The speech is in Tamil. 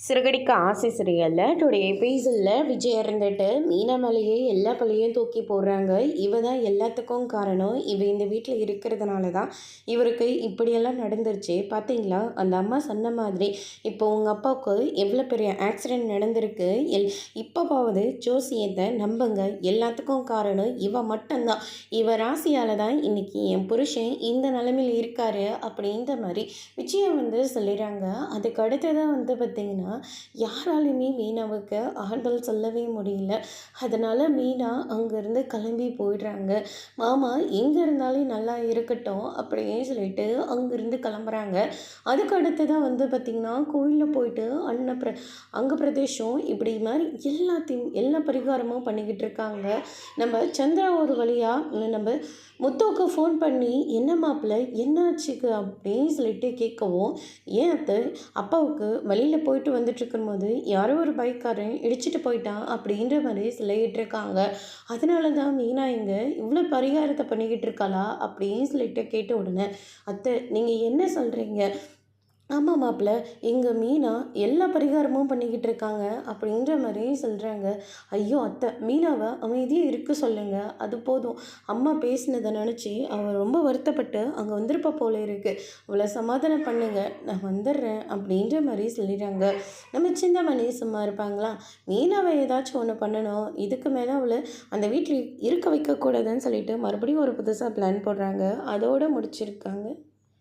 சிறுகடிக்க ஆசை சீரியலில் டுடே எபிசோடில் விஜய் இருந்துட்டு மீனா மேலேயே எல்லா பழியும் தூக்கி போடுறாங்க. இவ தான் எல்லாத்துக்கும் காரணம். இவ இந்த வீட்டில் இருக்கிறதுனால தான் இவருக்கு இப்படியெல்லாம் நடந்துருச்சு. பார்த்தீங்களா, அந்த அம்மா சொன்ன மாதிரி இப்போ உங்கள் அப்பாவுக்கு எவ்வளோ பெரிய ஆக்சிடெண்ட் நடந்திருக்கு. இப்போவாவது ஜோசியத்தை நம்புங்க. எல்லாத்துக்கும் காரணம் இவ மட்டும்தான். இவ ராசியால் தான் இன்னைக்கு என் புருஷன் இந்த நிலைமையில் இருக்காரு அப்படின்ற மாதிரி விஜயை சொல்லிடுறாங்க. அதுக்கு அடுத்ததான் பார்த்தீங்கன்னா யாராலுமே மீனாவுக்கு ஆறுதல் சொல்லவே முடியல. அதனால் மீனா அங்கேருந்து கிளம்பி போயிடுறாங்க. மாமா எங்கே இருந்தாலும் நல்லா இருக்கட்டும் அப்படின்னு சொல்லிட்டு அங்கேருந்து கிளம்புறாங்க. அதுக்கு அடுத்து தான் பார்த்திங்கன்னா கோயிலில் போயிட்டு அங்கே பிரதேசம் இப்படி மாதிரி எல்லா பரிகாரமும் பண்ணிக்கிட்டு இருக்காங்க. நம்ம சந்திரா ஒரு வழியாக நம்ம முத்துவுக்கு ஃபோன் பண்ணி என்ன மாப்பிள்ளை என்னாச்சுக்கு அப்படின்னு சொல்லிட்டு கேட்கவும், ஏன் அத்தை அப்பாவுக்கு வழியில் போயிட்டு வந்துட்டுருக்கும்போது யாரோ ஒரு பைக்காரன் இடிச்சிட்டு போயிட்டான் அப்படின்ற மாதிரி சொல்லிகிட்டு இருக்காங்க. அதனால தான் மீனா இங்கே இவ்வளோ பரிகாரத்தை பண்ணிக்கிட்டு இருக்காளா அப்படின்னு சொல்லிட்டு கேட்ட உடனே, அத்தை நீங்கள் என்ன சொல்கிறீங்க? ஆமாம் மாப்பிள்ள, எங்கள் மீனா எல்லா பரிகாரமும் பண்ணிக்கிட்டு இருக்காங்க அப்படின்ற மாதிரி சொல்கிறாங்க. ஐயோ அத்தை, மீனாவை அமைதியாக இருக்க சொல்லுங்கள், அது போதும். அம்மா பேசினதை நினச்சி அவள் ரொம்ப வருத்தப்பட்டு அங்கே வந்திருப்பா போல இருக்குது. அவளை சமாதானம் பண்ணுங்க, நான் வந்துடுறேன் அப்படின்ற மாதிரி சொல்லிடுறாங்க. நம்ம சின்னமணி சும்மா இருப்பாங்களா? மீனாவை ஏதாச்சும் ஒன்று பண்ணணும், இதுக்கு மேலே அவளை அந்த வீட்டில் இருக்க வைக்கக்கூடாதுன்னு சொல்லிட்டு மறுபடியும் ஒரு புதுசாக பிளான் போடுறாங்க. அதோடு முடிச்சிருக்காங்க.